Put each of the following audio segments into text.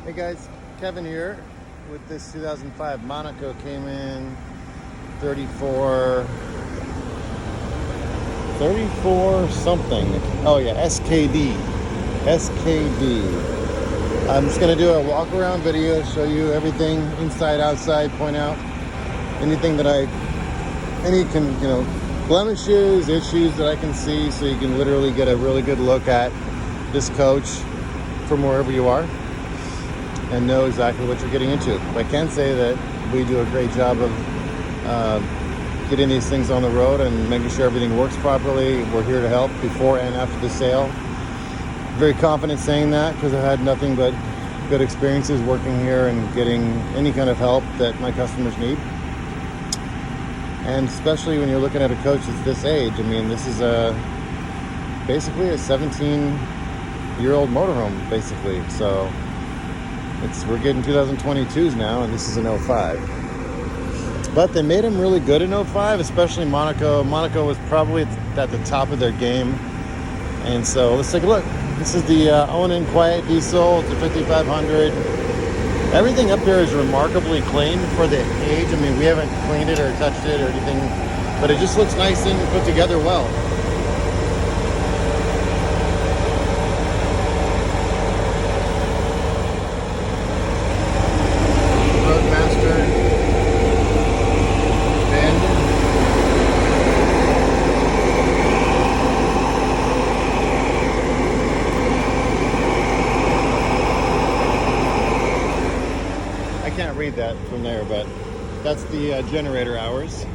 Hey guys, Kevin here with this 2005 Monaco Caymen 34 something. Oh yeah, SKD. I'm just gonna do a walk around video, show you everything inside, outside, point out anything that blemishes, issues that I can see, so you can literally get a really good look at this coach from wherever you are and know exactly what you're getting into. I can say that we do a great job of getting these things on the road and making sure everything works properly. We're here to help before and after the sale. Very confident saying that because I've had nothing but good experiences working here and getting any kind of help that my customers need. And especially when you're looking at a coach that's this age. I mean, this is basically a 17-year-old motorhome, basically. So we're getting 2022s now, and this is an 05. But they made them really good in 05, especially Monaco. Monaco was probably at the top of their game. And so let's take a look. This is the Awning Quiet Diesel, the 5500. Everything up here is remarkably clean for the age. I mean, we haven't cleaned it or touched it or anything, but it just looks nice and put together well. I can't read that from there, but that's the generator hours.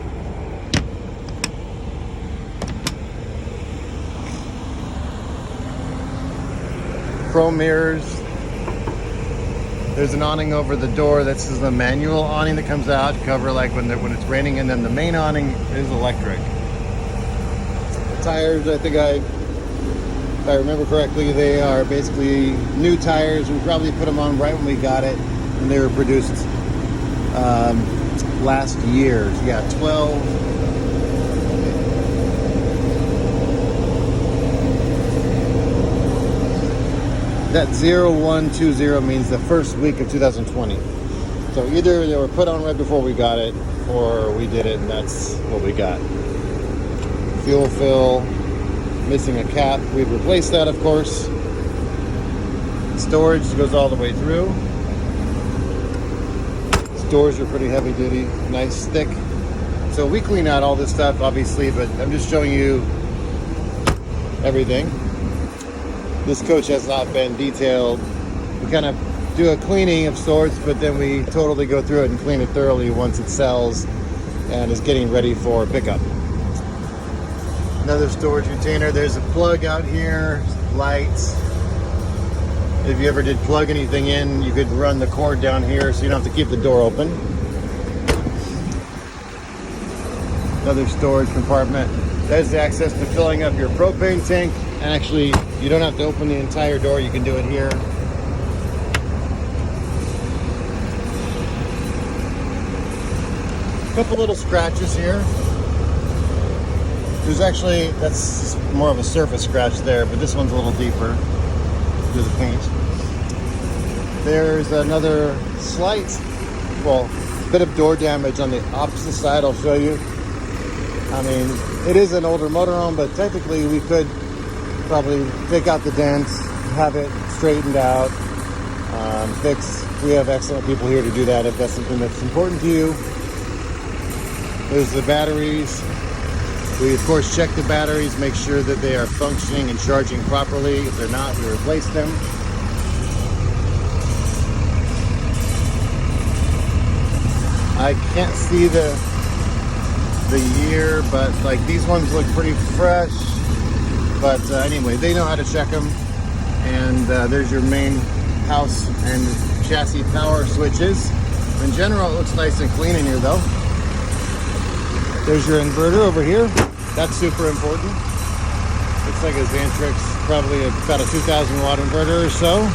Chrome mirrors. There's an awning over the door. This is the manual awning that comes out to cover like when it's raining, and then the main awning is electric. The tires, I think if I remember correctly, they are basically new tires. We probably put them on right when we got it. And they were produced last year. Yeah, 12. That 0120 means the first week of 2020. So either they were put on right before we got it, or we did it, and that's what we got. Fuel fill, missing a cap. We'd replace that, of course. Storage goes all the way through. Doors are pretty heavy duty, nice thick. So we clean out all this stuff obviously, but I'm just showing you everything. This coach has not been detailed. We kind of do a cleaning of sorts, but then we totally go through it and clean it thoroughly once it sells and is getting ready for pickup. Another storage container. There's a plug out here, lights. If you ever did plug anything in, you could run the cord down here so you don't have to keep the door open. Another storage compartment. There's the access to filling up your propane tank. And actually, you don't have to open the entire door. You can do it here. A couple little scratches here. That's more of a surface scratch there, but this one's a little deeper. Do the paint. There's another slight, bit of door damage on the opposite side. I'll show you. I mean, it is an older motorhome, but technically we could probably take out the dent, have it straightened out, fixed. We have excellent people here to do that if that's something that's important to you. There's the batteries. We, of course, check the batteries, make sure that they are functioning and charging properly. If they're not, we replace them. I can't see the year, but like these ones look pretty fresh. But anyway, they know how to check them. And there's your main house and chassis power switches. In general, it looks nice and clean in here, though. There's your inverter over here. That's super important. Looks like a Xantrix, probably about a 2,000 watt inverter or so.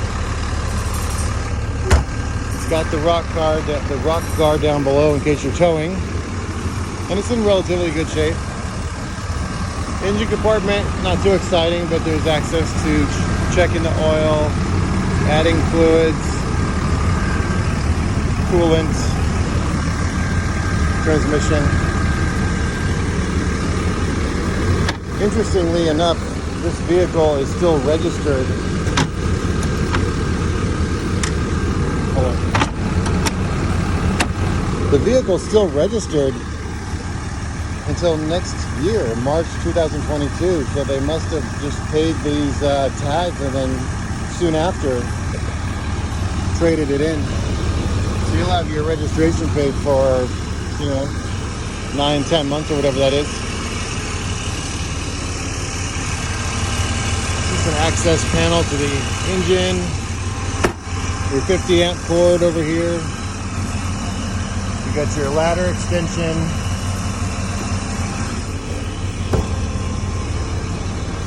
It's got the rock guard down below in case you're towing. And it's in relatively good shape. Engine compartment, not too exciting, but there's access to checking the oil, adding fluids, coolant, transmission. Interestingly enough, this vehicle is still registered. Hold on. The vehicle's still registered until next year, March 2022. So they must have just paid these tags and then soon after traded it in. So you'll have your registration paid for, 9-10 months or whatever that is. This is an access panel to the engine. Your 50 amp cord over here. You got your ladder extension.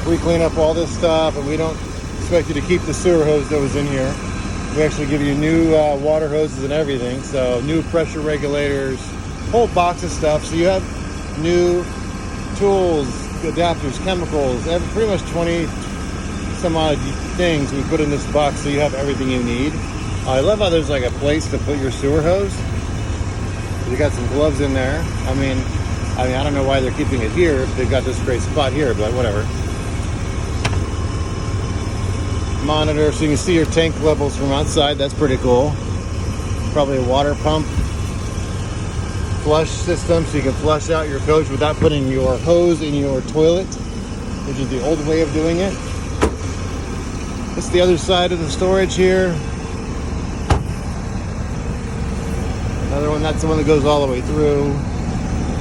We clean up all this stuff, and we don't expect you to keep the sewer hose that was in here. We actually give you new water hoses and everything. So new pressure regulators, whole box of stuff. So you have new tools, adapters, chemicals, pretty much 20 some odd things we put in this box, so you have everything you need. I love how there's like a place to put your sewer hose. You got some gloves in there. I mean, I don't know why they're keeping it here if they've got this great spot here, but whatever. Monitor, so you can see your tank levels from outside. That's pretty cool. Probably a water pump. Flush system, so you can flush out your coach without putting your hose in your toilet, which is the old way of doing it. This is the other side of the storage here. Another one, that's the one that goes all the way through,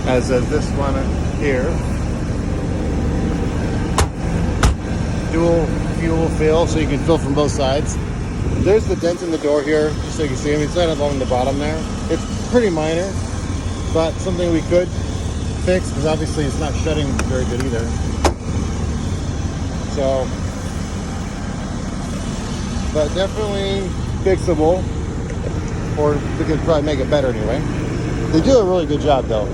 as this one here. Dual fuel fill, so you can fill from both sides. There's the dent in the door here, just so you can see. I mean, it's right along the bottom there. It's pretty minor, but something we could fix, because obviously it's not shutting very good either. So, but definitely fixable, or we could probably make it better anyway. They do a really good job though.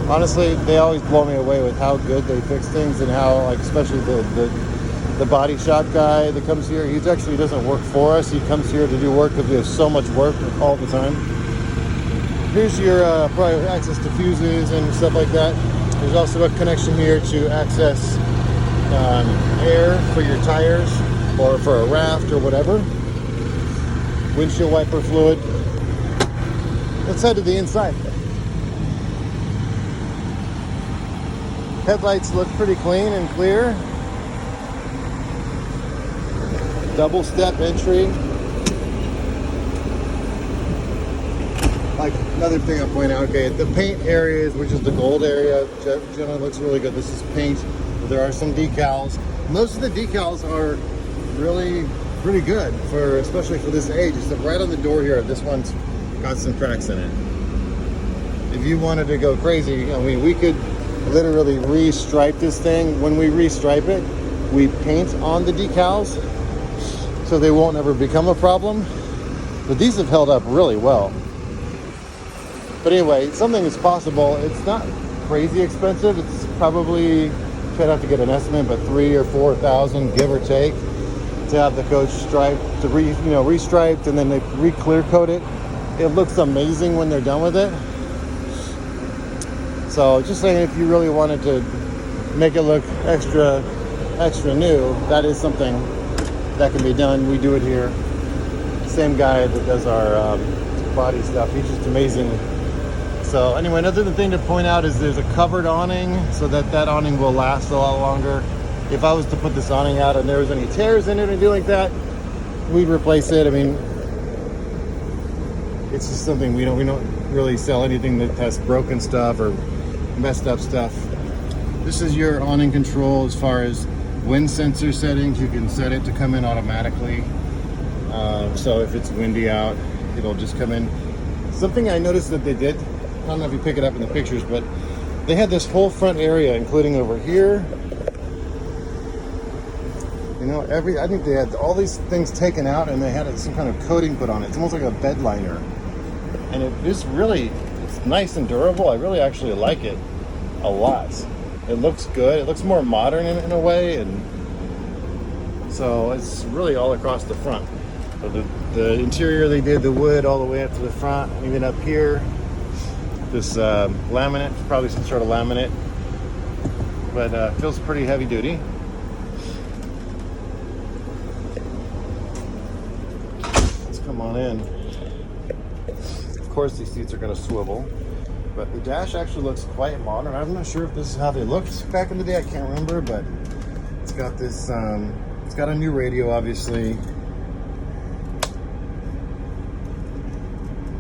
Honestly, they always blow me away with how good they fix things, and how, like, especially the body shop guy that comes here, he actually doesn't work for us. He comes here to do work because we have so much work all the time. Here's your probably access to fuses and stuff like that. There's also a connection here to access air for your tires or for a raft or whatever. Windshield wiper fluid. Let's head to the inside. Headlights look pretty clean and clear. Double step entry. Like, another thing I'll point out, okay, the paint areas, which is the gold area, generally looks really good. This is paint. There are some decals. Most of the decals are really pretty good, especially for this age. It's right on the door here. This one's got some cracks in it. If you wanted to go crazy, I mean, we could literally restripe this thing. When we restripe it, we paint on the decals, so they won't ever become a problem. But these have held up really well. But anyway, something is possible. It's not crazy expensive. It's probably, I'd have to get an estimate, but $3,000 or $4,000, give or take, to have the coach striped, to restriped, and then they re-clear coat it. It looks amazing when they're done with it. So just saying, if you really wanted to make it look extra new, that is something that can be done. We do it here. Same guy that does our body stuff. He's just amazing. So anyway, another thing to point out is there's a covered awning, so that awning will last a lot longer. If I was to put this awning out and there was any tears in it or anything like that, we'd replace it. I mean, it's just something we don't really sell anything that has broken stuff or messed up stuff. This is your awning control as far as wind sensor settings. You can set it to come in automatically. So if it's windy out, it'll just come in. Something I noticed that they did, I don't know if you pick it up in the pictures, but they had this whole front area, including over here. I think they had all these things taken out, and they had some kind of coating put on it. It's almost like a bed liner. And it's nice and durable. I really actually like it a lot. It looks good. It looks more modern in a way, and so it's really all across the front. So the interior, they did the wood all the way up to the front, and even up here, this laminate, probably some sort of laminate, but feels pretty heavy duty. Let's come on in. Of course, these seats are going to swivel, but the dash actually looks quite modern. I'm not sure if this is how they looked back in the day. I can't remember, but it's got this. It's got a new radio, obviously.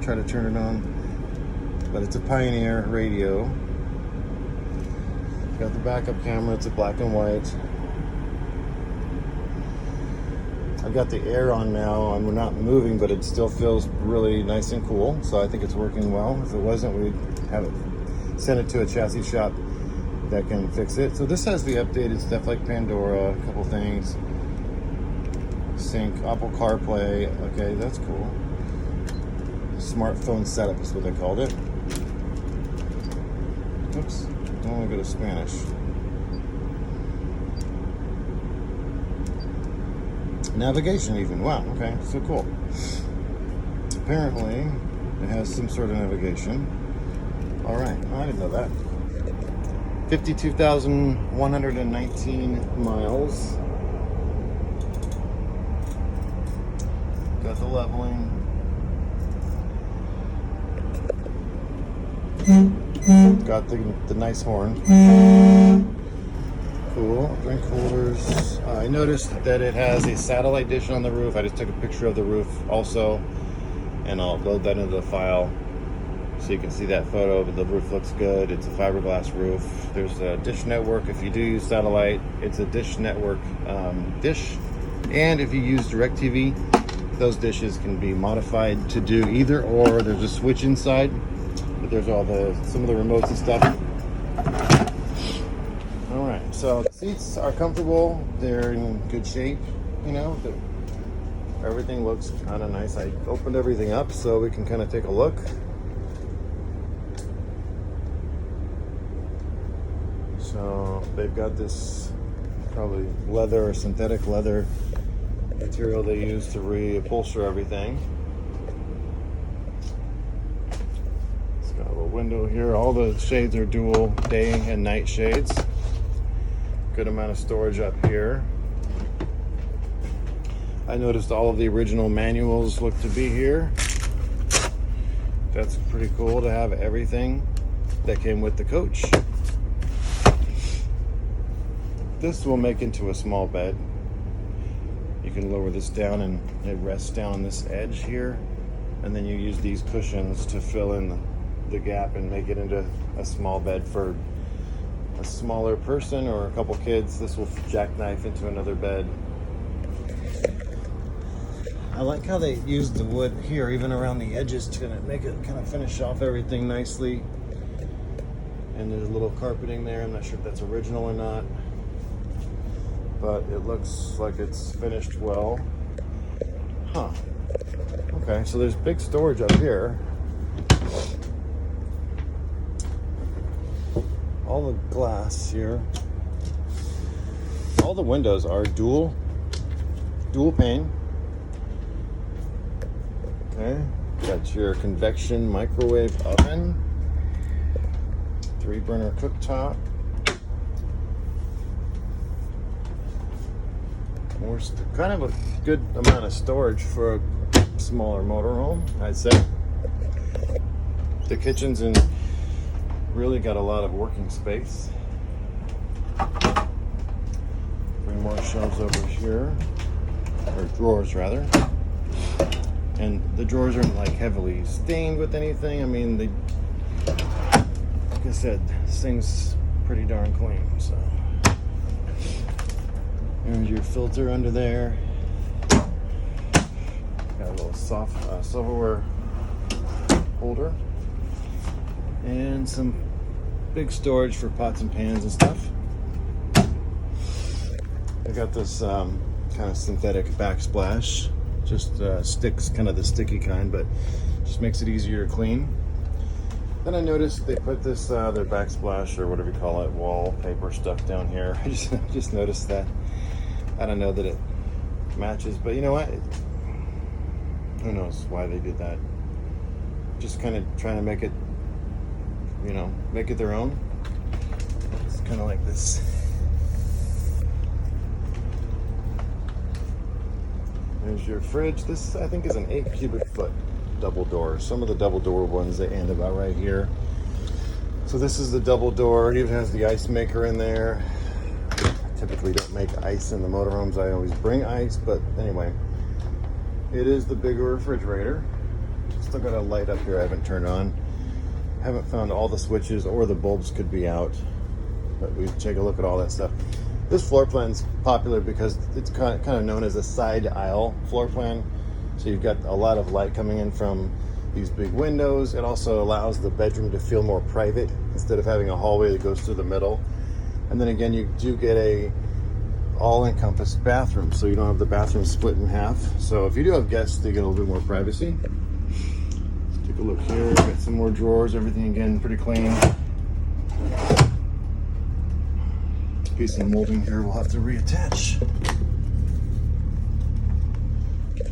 Try to turn it on, but it's a Pioneer radio. It's got the backup camera. It's a black and white. I've got the air on now, and we're not moving, but it still feels really nice and cool. So I think it's working well. If it wasn't, we'd have it send it to a chassis shop that can fix it. So this has the updated stuff like Pandora, a couple things, sync, Apple CarPlay. Okay, that's cool. Smartphone setup is what they called it. Oops, don't want to go to Spanish. Navigation even, wow, okay, so cool. Apparently, it has some sort of navigation. All right, I didn't know that. 52,119 miles. Got the leveling. Got the nice horn. Cool. Drink holders. I noticed that it has a satellite dish on the roof. I just took a picture of the roof also, and I'll load that into the file so you can see that photo. But the roof looks good. It's a fiberglass roof. There's a dish network. If you do use satellite, it's a dish network dish. And if you use DirecTV, those dishes can be modified to do either or. There's a switch inside. But there's some of the remotes and stuff. All right, so the seats are comfortable. They're in good shape. You know, everything looks kind of nice. I opened everything up so we can kind of take a look. So they've got this probably leather or synthetic leather material they use to reupholster everything. Window here. All the shades are dual day and night shades. Good amount of storage up here. I noticed all of the original manuals look to be here. That's pretty cool to have everything that came with the coach. This will make into a small bed. You can lower this down and it rests down on this edge here, and then you use these cushions to fill in the gap and make it into a small bed for a smaller person or a couple kids. This will jackknife into another bed. I like how they used the wood here, even around the edges, to make it kind of finish off everything nicely. And there's a little carpeting there. I'm not sure if that's original or not, but it looks like it's finished well. Huh. Okay, so there's big storage up here. All the glass here. All the windows are dual pane. Okay, got your convection microwave oven, 3-burner cooktop. Kind of a good amount of storage for a smaller motorhome, I'd say. The kitchen's in really got a lot of working space. 3 more shelves over here, or drawers rather. And the drawers aren't like heavily stained with anything. I mean, like I said, this thing's pretty darn clean. So there's your filter under there. Got a little soft silverware holder. And some big storage for pots and pans and stuff. I got this kind of synthetic backsplash. Just sticks, kind of the sticky kind, but just makes it easier to clean. Then I noticed they put this, their backsplash, or whatever you call it, wallpaper stuff down here. I just noticed that. I don't know that it matches, but you know what? Who knows why they did that? Just kind of trying to make it, you know, make it their own. It's kind of like this. There's your fridge. This, I think, is an 8 cubic foot double door. Some of the double door ones, they end about right here. So this is the double door. It even has the ice maker in there. I typically don't make ice in the motorhomes. I always bring ice, but anyway. It is the bigger refrigerator. Still got a light up here I haven't turned on. Haven't found all the switches, or the bulbs could be out. But we take a look at all that stuff. This floor plan's popular because it's kind of known as a side aisle floor plan. So you've got a lot of light coming in from these big windows. It also allows the bedroom to feel more private instead of having a hallway that goes through the middle. And then again, you do get a all-encompassed bathroom, so you don't have the bathroom split in half. So if you do have guests, they get a little bit more privacy. Let's take a look here. Got some more drawers. Everything again pretty clean. Piece of molding here we'll have to reattach.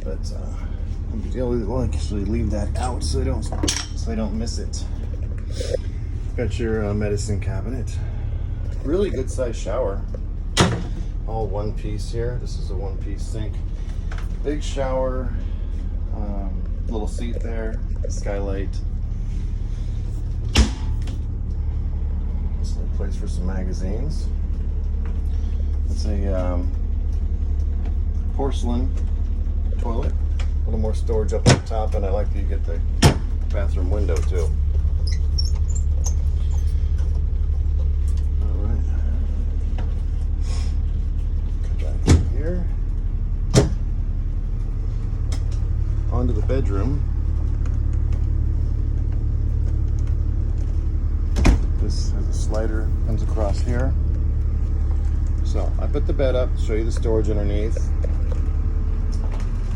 But we'll actually leave that out so I don't miss it. Got your medicine cabinet. Really good sized shower. All one piece here. This is a one piece sink. Big shower. Little seat there. Skylight. It's a place for some magazines. It's a porcelain toilet. A little more storage up on top, and I like that you get the bathroom window too. All right. Come back in here. Onto the bedroom. This has a slider, comes across here. So I put the bed up, show you the storage underneath.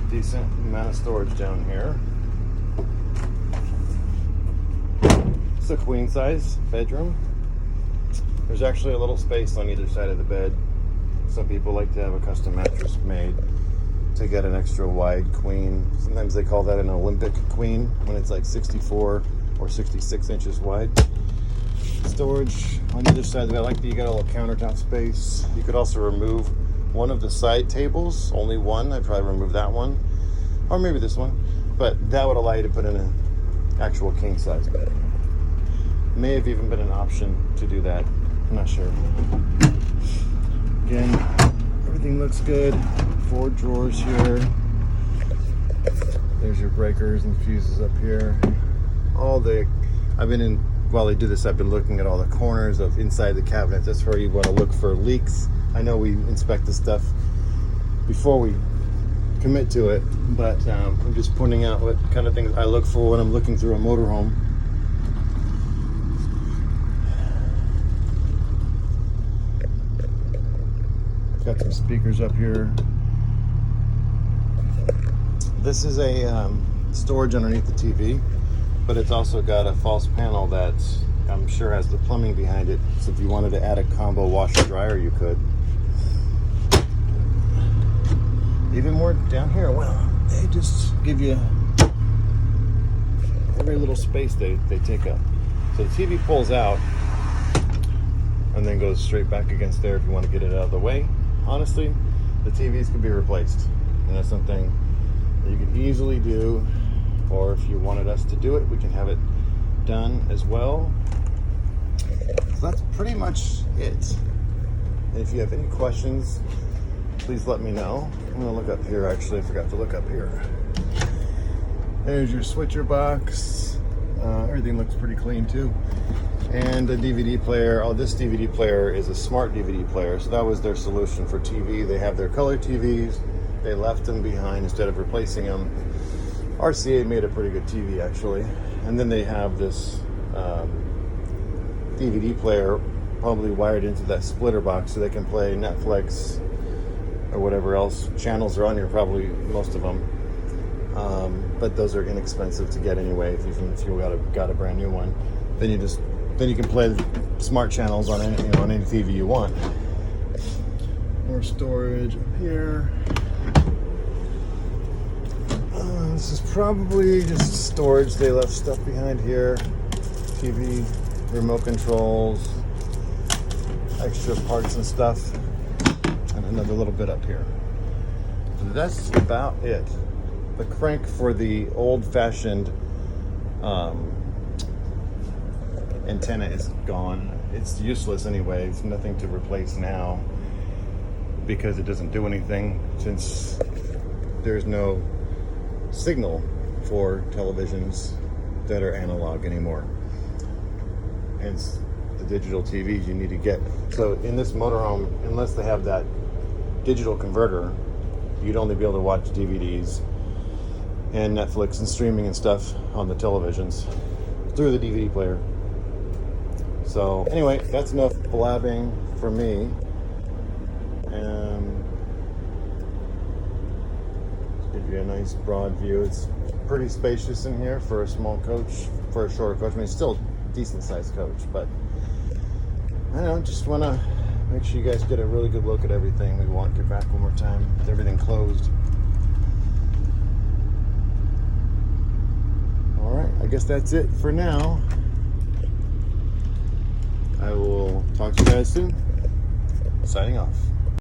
Decent amount of storage down here. It's a queen size bedroom. There's actually a little space on either side of the bed. Some people like to have a custom mattress made to get an extra wide queen. Sometimes they call that an Olympic queen when it's like 64 or 66 inches wide. Storage on either side of the bed. I like that you got a little countertop space. You could also remove one of the side tables, only one. I'd probably remove that one, or maybe this one, but that would allow you to put in an actual king size bed. May have even been an option to do that. I'm not sure. Again, everything looks good. 4 drawers here. There's your breakers and fuses up here. While they do this, I've been looking at all the corners of inside the cabinets. That's where you want to look for leaks. I know we inspect this stuff before we commit to it, but I'm just pointing out what kind of things I look for when I'm looking through a motorhome. Got some speakers up here. This is a storage underneath the TV, but it's also got a false panel that I'm sure has the plumbing behind it. So if you wanted to add a combo washer dryer, you could. Even more down here, well, they just give you every little space they take up. So the TV pulls out and then goes straight back against there if you want to get it out of the way. Honestly, the TVs can be replaced, and that's something that you can easily do. Or if you wanted us to do it, we can have it done as well. So that's pretty much it. And if you have any questions, please let me know. I'm gonna look up here. Actually, I forgot to look up here. There's your switcher box. Everything looks pretty clean too. And the DVD player. Oh, this DVD player is a smart DVD player. So that was their solution for TV. They have their color TVs. They left them behind instead of replacing them. RCA made a pretty good TV actually. And then they have this DVD player probably wired into that splitter box so they can play Netflix or whatever else channels are on here, probably most of them. But those are inexpensive to get anyway. If you got a brand new one, then you can play smart channels on any TV you want. More storage up here. This is probably just storage. They left stuff behind here. TV, remote controls, extra parts and stuff, and another little bit up here. So that's about it. The crank for the old-fashioned antenna is gone. It's useless anyway. It's nothing to replace now because it doesn't do anything since there's no signal for televisions that are analog anymore. Hence the digital TVs you need to get. So in this motorhome, unless they have that digital converter, you'd only be able to watch DVDs and Netflix and streaming and stuff on the televisions through the DVD player. So anyway, that's enough blabbing for me. Give you a nice broad view. It's pretty spacious in here for a small coach, for a shorter coach. I mean, it's still a decent sized coach, but I don't know, just want to make sure you guys get a really good look at everything. We walk it back one more time with everything closed. All right, I guess that's it for now. I will talk to you guys soon. Signing off.